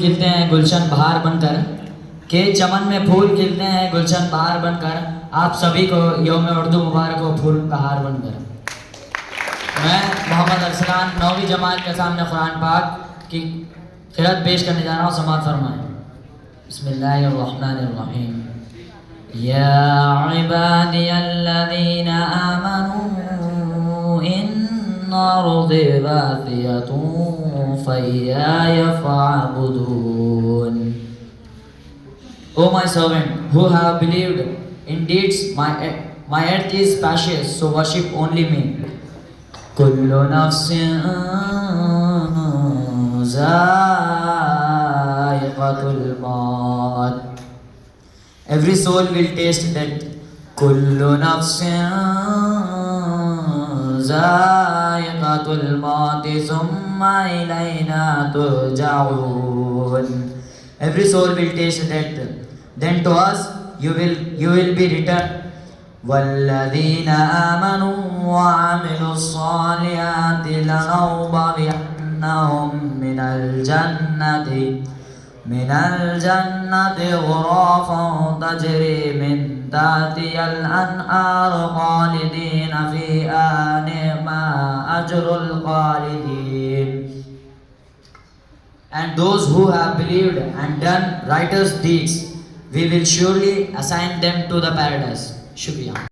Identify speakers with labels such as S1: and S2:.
S1: खिलते हैं गुलशन बहार बनकर, के चमन में फूल खिलते हैं गुलशन बहार बनकर, आप सभी को यौम उर्दू मुबारक हो फूल का हार बनकर। मैं मोहम्मद अरसलान 9वीं जमात के सामने कुरान पाक की क़िरात पेश करने जा रहा हूँ, समाअत फरमाएं। बिस्मिल्लाहिर्रहमानिर्रहीम। या इबादियल्लज़ीना आमनू इन्ना अर्ज़ी वासिअतुन फइय्याय फ़अबुदून। O my servant who have believed, indeed my earth is spacious, so worship only me. Kullu nafsin zaiqatul maut. Every soul will taste death. Kullu nafsin zaiqatul maut thumma ilayna turja'un. Every soul will taste death. Then to us you will be returned. وَالَّذِينَ آمَنُوا وَعَمِلُوا الصَّالِحَاتِ لَنُبَوِّئَنَّهُم مِّنَ الْجَنَّةِ غُرَفًا تَجْرِي مِن تَحْتِهَا الْأَنْهَارُ خَالِدِينَ فِيهَا نِعْمَ أَجْرُ الْخَالِدِينَ. And those who have believed and done righteous deeds, we will surely assign them to the paradise. Shukriya.